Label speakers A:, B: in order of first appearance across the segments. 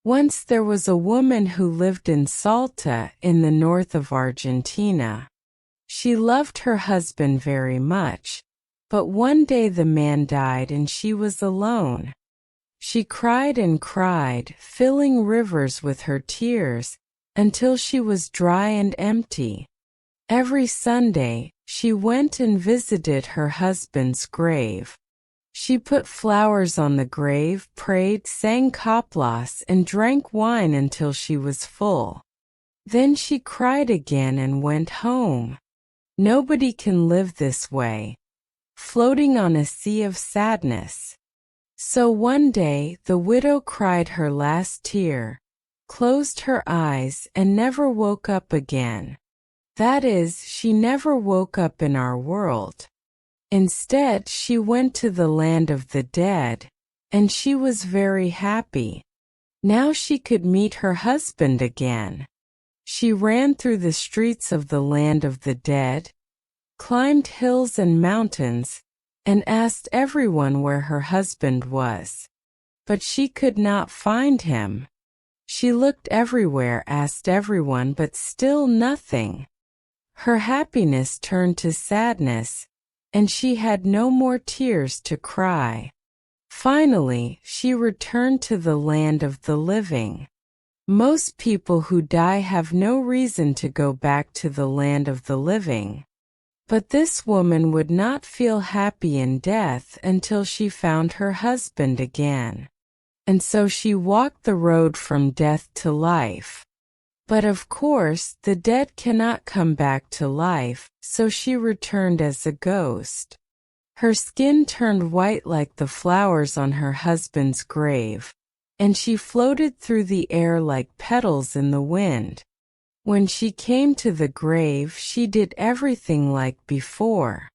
A: Once there was a woman who lived in Salta in the north of Argentina. She loved her husband very much, but one day the man died and she was alone. She cried and cried, filling rivers with her tears, until she was dry and empty. Every Sunday, she went and visited her husband's grave. She put flowers on the grave, prayed, sang coplas, and drank wine until she was full. Then she cried again and went home. Nobody can live this way, floating on a sea of sadness. So one day the widow cried her last tear, closed her eyes, and never woke up again. That is, she never woke up in our world. Instead, she went to the land of the dead, and she was very happy. Now she could meet her husband again. She ran through the streets of the land of the dead, climbed hills and mountains, and asked everyone where her husband was. But she could not find him. She looked everywhere, asked everyone, but still nothing. Her happiness turned to sadness, and she had no more tears to cry. Finally, she returned to the land of the living. Most people who die have no reason to go back to the land of the living. But this woman would not feel happy in death until she found her husband again. And so she walked the road from death to life. But of course, the dead cannot come back to life, so she returned as a ghost. Her skin turned white like the flowers on her husband's grave, and she floated through the air like petals in the wind. When she came to the grave, she did everything like before.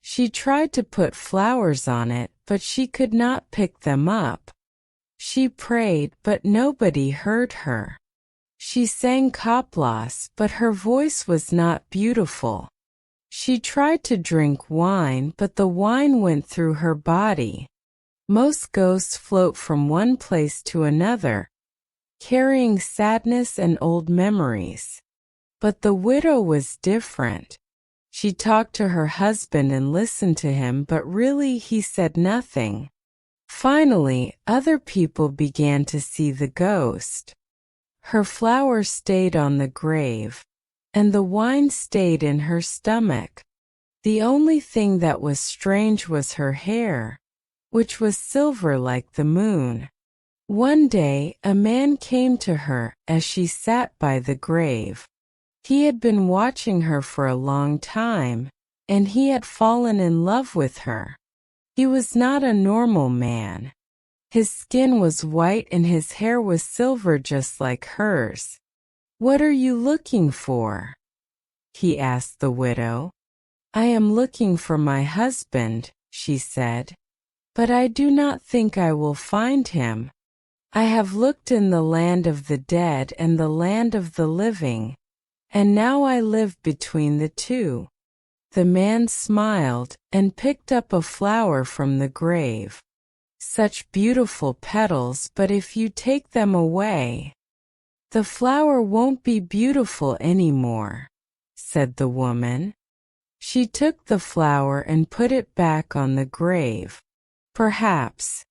A: She tried to put flowers on it, but she could not pick them up. She prayed, but nobody heard her. She sang coplas, but her voice was not beautiful. She tried to drink wine, but the wine went through her body. Most ghosts float from one place to another, carrying sadness and old memories. But the widow was different. She talked to her husband and listened to him, but really he said nothing. Finally, other people began to see the ghost. Her flower stayed on the grave, and the wine stayed in her stomach. The only thing that was strange was her hair, which was silver like the moon. One day, a man came to her as she sat by the grave. He had been watching her for a long time, and he had fallen in love with her. He was not a normal man. His skin was white and his hair was silver just like hers. "What are you looking for?" he asked the widow. "I am looking for my husband," she said. "But I do not think I will find him. I have looked in the land of the dead and the land of the living, and now I live between the two." The man smiled and picked up a flower from the grave. "Such beautiful petals, but if you take them away, the flower won't be beautiful anymore," said the woman. She took the flower and put it back on the grave. "Perhaps,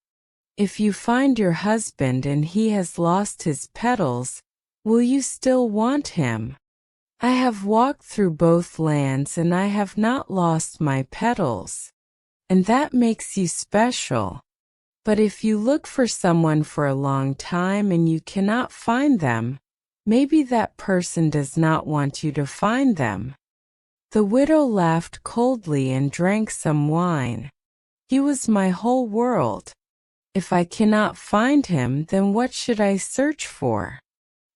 A: if you find your husband and he has lost his petals, will you still want him? I have walked through both lands and I have not lost my petals, and that makes you special. But if you look for someone for a long time and you cannot find them, maybe that person does not want you to find them." The widow laughed coldly and drank some wine. "He was my whole world. If I cannot find him, then what should I search for?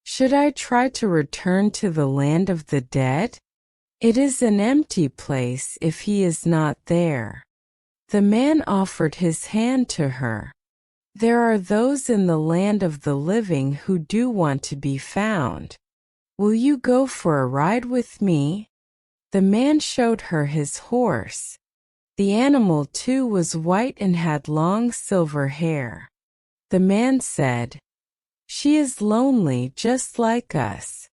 A: Should I try to return to the land of the dead? It is an empty place if he is not there." The man offered his hand to her. "There are those in the land of the living who do want to be found. Will you go for a ride with me?" The man showed her his horse. The animal too was white and had long silver hair. The man said, She is lonely just like us."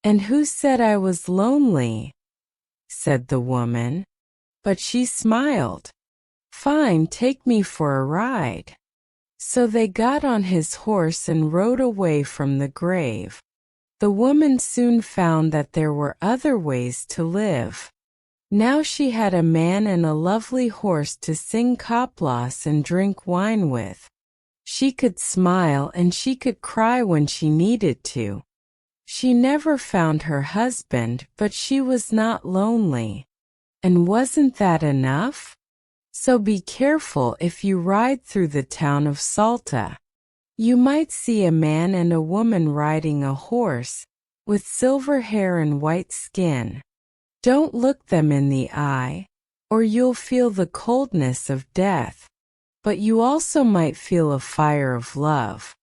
A: "And who said I was lonely?" said the woman. But she smiled. "Fine, take me for a ride." So they got on his horse and rode away from the grave. The woman soon found that there were other ways to live. Now she had a man and a lovely horse to sing koplos and drink wine with. She could smile and she could cry when she needed to. She never found her husband, but she was not lonely. And wasn't that enough? So be careful if you ride through the town of Salta. You might see a man and a woman riding a horse, with silver hair and white skin. Don't look them in the eye, or you'll feel the coldness of death. But you also might feel a fire of love.